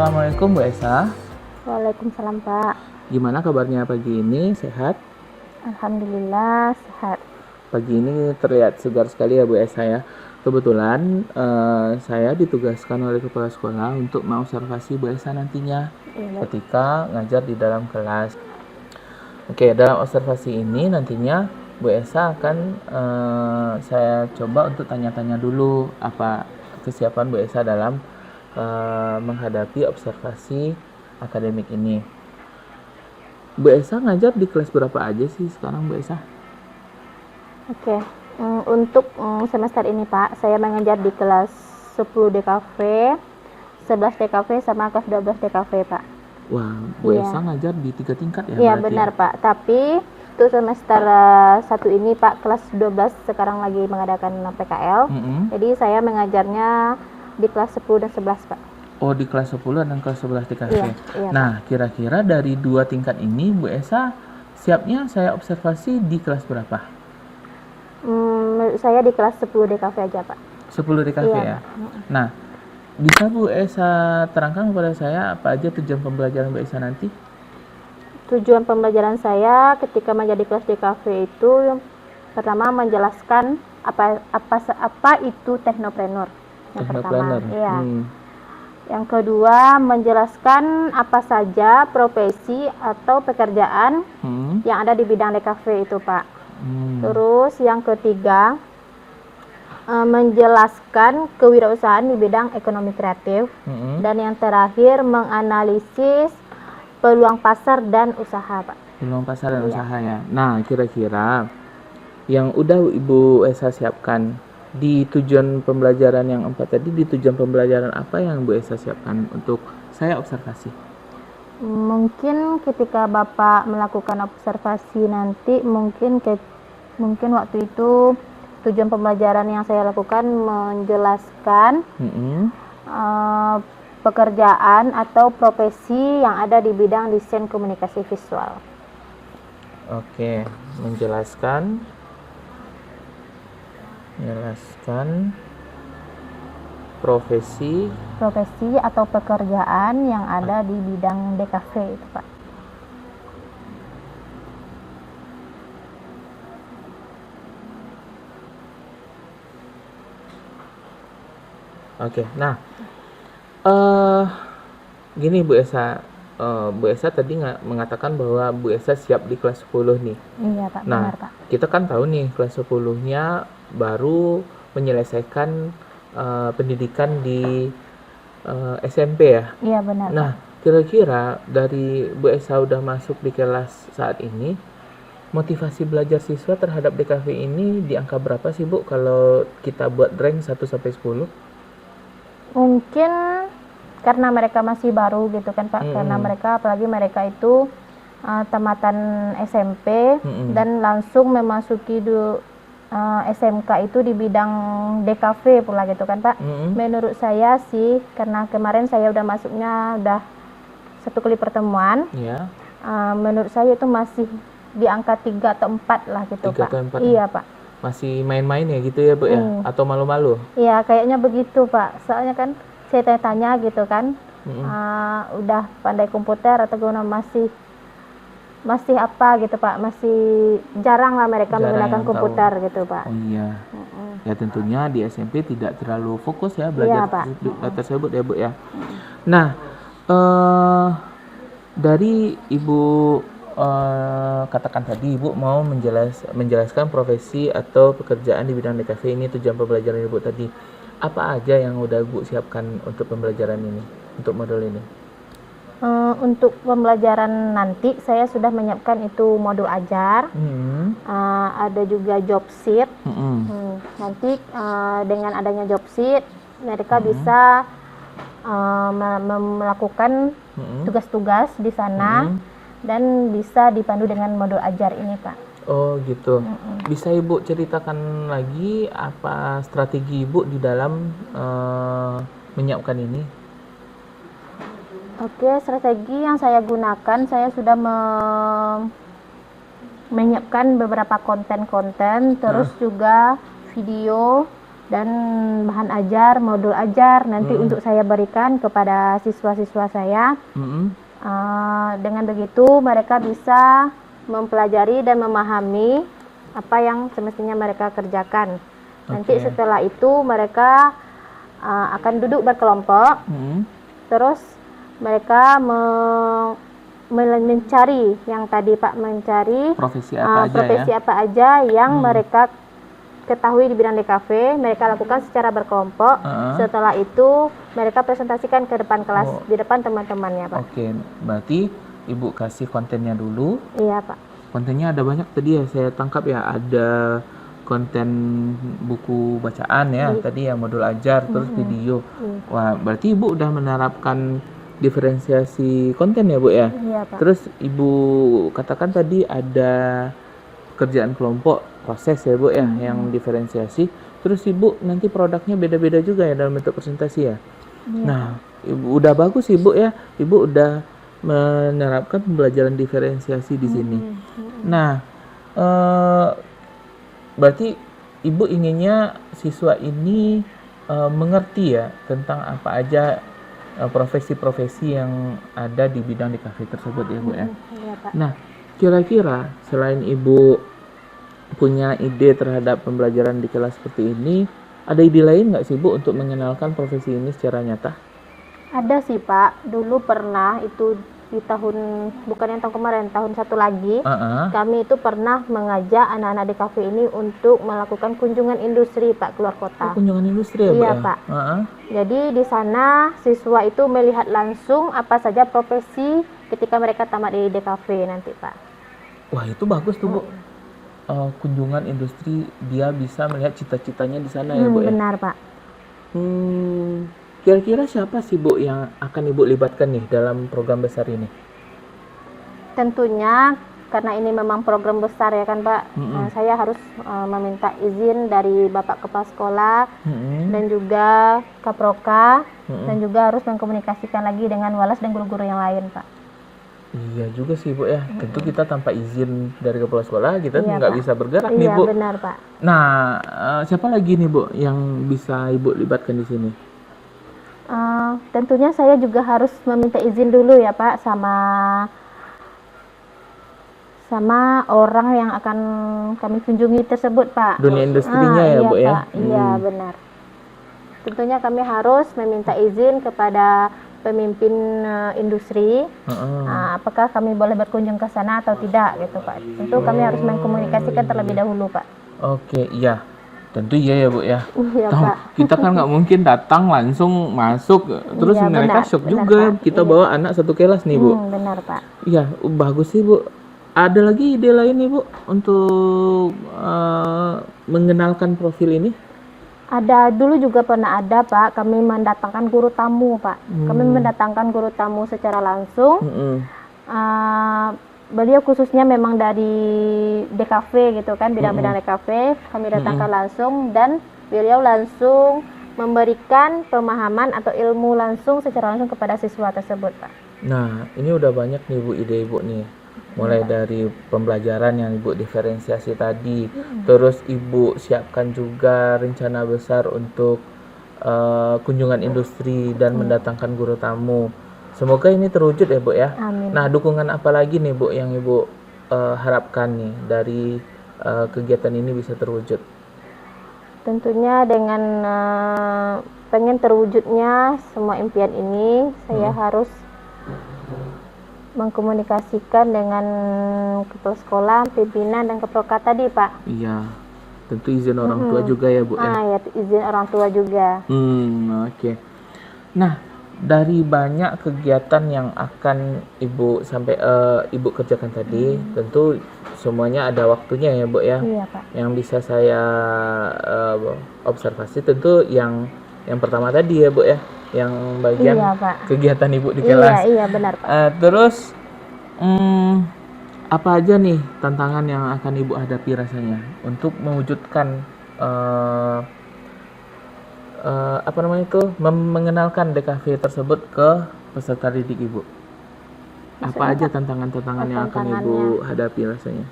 Assalamualaikum Bu Esa. Waalaikumsalam Pak. Gimana kabarnya pagi ini? Sehat? Alhamdulillah sehat. Pagi ini terlihat segar sekali ya Bu Esa ya. Kebetulan saya ditugaskan oleh kepala sekolah untuk mengobservasi Bu Esa nantinya Iya. ketika ngajar di dalam kelas. Oke, dalam observasi ini nantinya Bu Esa akan saya coba untuk tanya-tanya dulu apa kesiapan Bu Esa dalam menghadapi observasi akademik ini. Bu Esa ngajar di kelas berapa aja sih sekarang Bu Esa? Oke. Untuk semester ini Pak, saya mengajar di kelas 10 DKV, 11 DKV sama kelas 12 DKV Pak. Wah, Bu Iya. Esa ngajar di 3 tingkat ya? Iya berarti benar ya? Pak, tapi untuk semester 1 ini Pak, kelas 12 sekarang lagi mengadakan PKL. Jadi saya mengajarnya di kelas 10 dan 11 Pak. Oh, di kelas 10 dan kelas 11 DKV. Iya, Nah, kira-kira dari 2 tingkat ini Bu Esa siapnya saya observasi di kelas berapa? Menurut saya di kelas 10 DKV aja Pak. 10 DKV Iya, ya? Pak. Nah, bisa Bu Esa terangkan kepada saya apa aja tujuan pembelajaran Bu Esa nanti? Tujuan pembelajaran saya ketika menjadi kelas DKV itu yang pertama menjelaskan apa itu teknopreneur. Yang Teknopreneur. pertama, iya. Yang kedua, menjelaskan apa saja profesi atau pekerjaan yang ada di bidang DKV itu, Pak. Terus yang ketiga, menjelaskan kewirausahaan di bidang ekonomi kreatif. Dan yang terakhir, menganalisis peluang pasar dan usaha, Pak. Peluang pasar dan usaha ya. Nah, kira-kira yang udah Ibu Esa siapkan di tujuan pembelajaran yang 4 tadi, di tujuan pembelajaran apa yang Bu Esa siapkan untuk saya observasi? Mungkin ketika Bapak melakukan observasi nanti, mungkin waktu itu tujuan pembelajaran yang saya lakukan menjelaskan pekerjaan atau profesi yang ada di bidang desain komunikasi visual. Oke, menjelaskan profesi atau pekerjaan yang ada di bidang DKV itu, Pak. Oke, nah gini Bu Esa, Bu Esa tadi mengatakan bahwa Bu Esa siap di kelas 10 nih. Iya Pak, benar Pak. Kita kan tahu nih kelas 10-nya baru menyelesaikan pendidikan di SMP ya. Iya benar. Nah, kira-kira dari Bu Esa udah masuk di kelas saat ini, motivasi belajar siswa terhadap DKV ini di angka berapa sih Bu kalau kita buat rank 1 sampai 10? Mungkin karena mereka masih baru gitu kan Pak, karena apalagi mereka itu tamatan SMP dan langsung memasuki SMK itu di bidang DKV pula gitu kan Pak. Menurut saya sih, karena kemarin saya udah masuknya udah 1 kali pertemuan, menurut saya itu masih di angka 3 atau 4 lah gitu 3 Pak. atau 4 Iya Pak. Masih main-main ya gitu ya Bu ya? Atau malu-malu? Iya kayaknya begitu Pak, soalnya kan saya tanya-tanya gitu kan, udah pandai komputer atau gimana, masih apa gitu Pak, masih jarang lah mereka menggunakan komputer gitu Pak. Oh iya. Ya tentunya di SMP tidak terlalu fokus ya belajar tersebut ya Bu ya. Nah, dari Ibu katakan tadi Ibu mau menjelaskan profesi atau pekerjaan di bidang DKV ini, tujuan pembelajaran Ibu tadi. Apa aja yang udah Ibu siapkan untuk pembelajaran ini, untuk modul ini? Untuk pembelajaran nanti saya sudah menyiapkan itu modul ajar, ada juga job sheet. Nanti dengan adanya job sheet mereka bisa melakukan tugas-tugas di sana dan bisa dipandu dengan modul ajar ini Pak. Oh gitu. Bisa Ibu ceritakan lagi apa strategi Ibu di dalam menyiapkan ini? Oke, strategi yang saya gunakan, saya sudah menyiapkan beberapa konten-konten, terus juga video dan bahan ajar, modul ajar nanti untuk saya berikan kepada siswa-siswa saya. Dengan begitu mereka bisa mempelajari dan memahami apa yang semestinya mereka kerjakan. Nanti setelah itu mereka akan duduk berkelompok, terus mereka mencari yang tadi Pak, mencari profesi apa aja profesi apa aja yang mereka ketahui di bidang DKV, mereka lakukan secara berkelompok. Setelah itu mereka presentasikan ke depan kelas, di depan teman-temannya Pak. Oke, berarti Ibu kasih kontennya dulu. Iya Pak. Kontennya ada banyak tadi ya, saya tangkap ya, ada konten buku bacaan ya, tadi yang modul ajar, terus video. Wah, berarti Ibu udah menerapkan diferensiasi konten ya Bu ya? Iya Pak. Terus Ibu katakan tadi ada kerjaan kelompok, proses ya Bu ya, yang diferensiasi. Terus Ibu nanti produknya beda-beda juga ya dalam bentuk presentasi ya? Nah, Ibu udah bagus Ibu ya, Ibu udah menerapkan pembelajaran diferensiasi di sini. Nah, berarti Ibu inginnya siswa ini mengerti ya tentang apa aja profesi-profesi yang ada di bidang DKV tersebut ya Bu ya. Iya Pak. Nah, kira-kira selain Ibu punya ide terhadap pembelajaran di kelas seperti ini, ada ide lain nggak sih Bu untuk mengenalkan profesi ini secara nyata? Ada sih Pak, dulu pernah itu di tahun, bukan yang tahun kemarin, tahun satu lagi, kami itu pernah mengajak anak-anak DKV ini untuk melakukan kunjungan industri Pak, keluar kota. Kunjungan industri ya Bu Iya ya? Pak. Jadi di sana siswa itu melihat langsung apa saja profesi ketika mereka tamat di DKV nanti Pak. Wah itu bagus tuh Bu. Kunjungan industri, dia bisa melihat cita-citanya di sana ya Bu ya? Benar Pak. Kira-kira siapa sih Bu yang akan Ibu libatkan nih dalam program besar ini? Tentunya karena ini memang program besar ya kan Pak, saya harus meminta izin dari Bapak Kepala Sekolah dan juga Kaproka, dan juga harus mengkomunikasikan lagi dengan Walas dan guru-guru yang lain Pak. Iya juga sih Bu ya, tentu kita tanpa izin dari Kepala Sekolah kita Iya, nggak Pak. bisa bergerak nih Bu. Iya benar Pak. Nah, siapa lagi nih Bu yang bisa Ibu libatkan di sini? Tentunya saya juga harus meminta izin dulu ya Pak sama orang yang akan kami kunjungi tersebut Pak. Dunia industrinya ya iya, Bu ya? Pak. Iya benar. Tentunya kami harus meminta izin kepada pemimpin industri, apakah kami boleh berkunjung ke sana atau tidak gitu Pak. Tentu kami harus mengkomunikasikan terlebih dahulu Pak. Oke, iya. Tentu iya ya Bu ya. Iya Tahu, Pak. kita kan nggak mungkin datang langsung masuk, terus Iya, mereka benar, shock benar, juga. Pak. Kita Iya. bawa anak satu kelas nih Bu. Benar Pak. Iya, bagus sih Bu. Ada lagi ide lain nih Bu untuk mengenalkan profil ini? Ada, dulu juga pernah ada Pak, kami mendatangkan guru tamu Pak. Kami mendatangkan guru tamu secara langsung. Beliau khususnya memang dari DKV gitu kan, bidang-bidang DKV, kami datangkan langsung dan beliau langsung memberikan pemahaman atau ilmu langsung secara langsung kepada siswa tersebut Pak. Nah, ini udah banyak nih Bu ide Ibu nih. Mulai dari pembelajaran yang Ibu diferensiasi tadi, terus Ibu siapkan juga rencana besar untuk kunjungan industri dan mendatangkan guru tamu. Semoga ini terwujud ya Bu ya. Amin. Nah, dukungan apa lagi nih Bu yang Ibu harapkan nih dari kegiatan ini bisa terwujud? Tentunya dengan pengen terwujudnya semua impian ini, saya harus mengkomunikasikan dengan kepala sekolah, pimpinan dan keproka tadi Pak. Iya, tentu izin orang tua juga ya Bu ya. Ya izin orang tua juga. Oke. Nah, dari banyak kegiatan yang akan Ibu Ibu kerjakan tadi, tentu semuanya ada waktunya ya Bu ya. Iya Pak. Yang bisa saya observasi tentu yang pertama tadi ya Bu ya, yang bagian Iya, Pak. kegiatan Ibu di kelas. Iya benar Pak. Terus apa aja nih tantangan yang akan Ibu hadapi rasanya untuk mewujudkan mengenalkan DKV tersebut ke peserta didik Ibu? Apa aja tantangan-tantangan yang akan Ibu hadapi rasanya?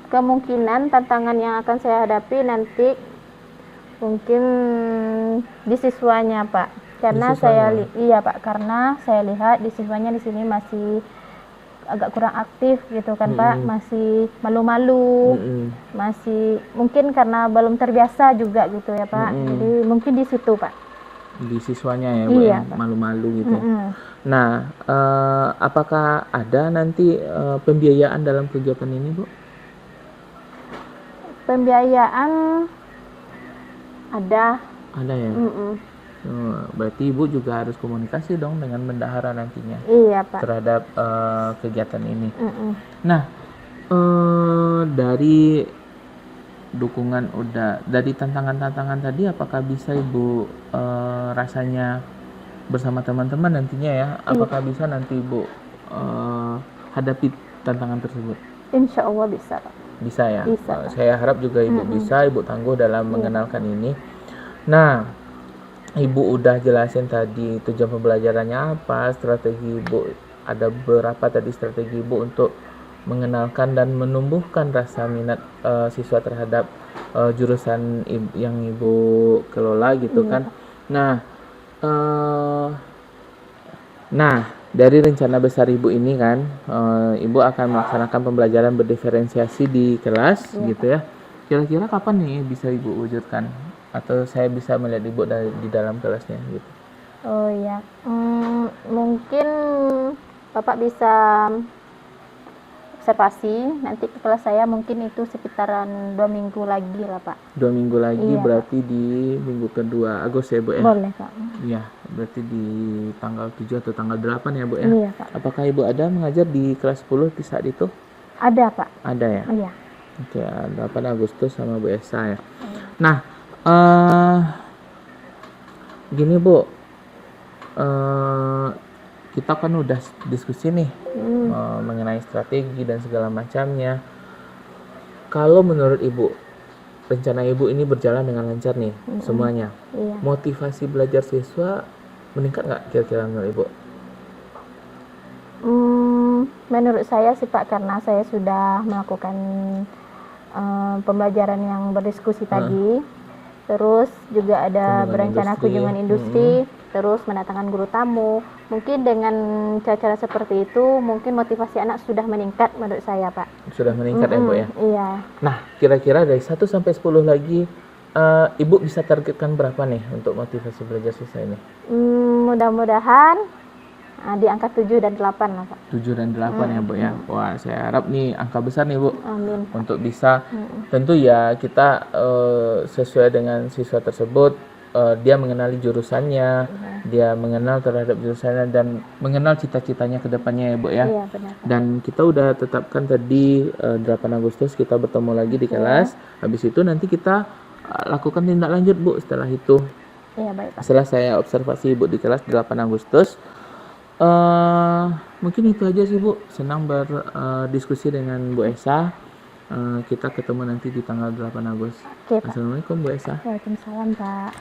kemungkinan tantangan yang akan saya hadapi nanti mungkin di siswanya Pak, karena iya Pak, karena saya lihat di siswanya di sini masih agak kurang aktif gitu kan Pak, masih malu-malu, masih mungkin karena belum terbiasa juga gitu ya Pak. Jadi mungkin di situ Pak. Di siswanya ya Bu, Iya, yang malu-malu gitu. Nah, apakah ada nanti pembiayaan dalam kegiatan ini Bu? Pembiayaan ada. Ada ya. Berarti Ibu juga harus komunikasi dong dengan bendahara nantinya. Iya Pak. Terhadap kegiatan ini. Nah, dari dukungan dari tantangan-tantangan tadi, apakah bisa Ibu rasanya bersama teman-teman nantinya ya? Apakah bisa nanti Ibu hadapi tantangan tersebut? Insya Allah bisa Pak. Bisa ya? Bisa. Saya harap juga Ibu bisa, Ibu tangguh dalam mengenalkan ini. Nah, Ibu udah jelasin tadi tujuan pembelajarannya apa, strategi Ibu, ada beberapa tadi strategi Ibu untuk mengenalkan dan menumbuhkan rasa minat siswa terhadap jurusan yang Ibu kelola gitu kan. Nah, dari rencana besar Ibu ini kan, Ibu akan melaksanakan pembelajaran berdiferensiasi di kelas gitu ya. Kira-kira kapan nih bisa Ibu wujudkan? Atau saya bisa melihat Ibu di dalam kelasnya gitu? Oh ya, mungkin Bapak bisa observasi nanti ke kelas saya, mungkin itu sekitaran 2 minggu lagi lah Pak. 2 minggu lagi, Iya, berarti di minggu kedua Agustus ya Bu ya? Boleh Pak. Iya, berarti di tanggal 7 atau tanggal 8 ya Bu ya? Iya Pak. Apakah Ibu ada mengajar di kelas 10 di saat itu? Ada Pak. Ada ya? Iya. Oke, 8 Agustus sama Bu Esa ya. Nah, gini Bu, kita kan udah diskusi nih mengenai strategi dan segala macamnya. Kalau menurut Ibu, rencana Ibu ini berjalan dengan lancar nih semuanya. Iya. Motivasi belajar siswa meningkat nggak kira-kira menurut Ibu? Menurut saya sih Pak, karena saya sudah melakukan pembelajaran yang berdiskusi tadi, terus juga ada berencana kunjungan industri, terus mendatangkan guru tamu. Mungkin dengan cara-cara seperti itu, mungkin motivasi anak sudah meningkat menurut saya Pak. Sudah meningkat ya Bu ya? Iya. Nah, kira-kira dari 1 sampai 10 lagi, Ibu bisa targetkan berapa nih untuk motivasi belajar siswa ini? Mudah-mudahan di angka 7 dan 8 lah Pak. 7 dan 8 ya Bu ya. Wah, saya harap nih angka besar nih Bu. Amin. Untuk bisa, tentu ya kita sesuai dengan siswa tersebut, dia mengenali jurusannya, dia mengenal terhadap jurusannya dan mengenal cita-citanya ke depannya ya Bu ya. Iya benar. Dan kita udah tetapkan tadi 8 Agustus kita bertemu lagi di kelas. Habis itu nanti kita lakukan tindak lanjut Bu setelah itu. Iya baik Pak. Setelah saya observasi Ibu di kelas 8 Agustus, mungkin itu aja sih Bu. Senang berdiskusi dengan Bu Esa. Kita ketemu nanti di tanggal 8 Agustus. Oke Pak. Assalamualaikum Bu Esa. Waalaikumsalam Pak.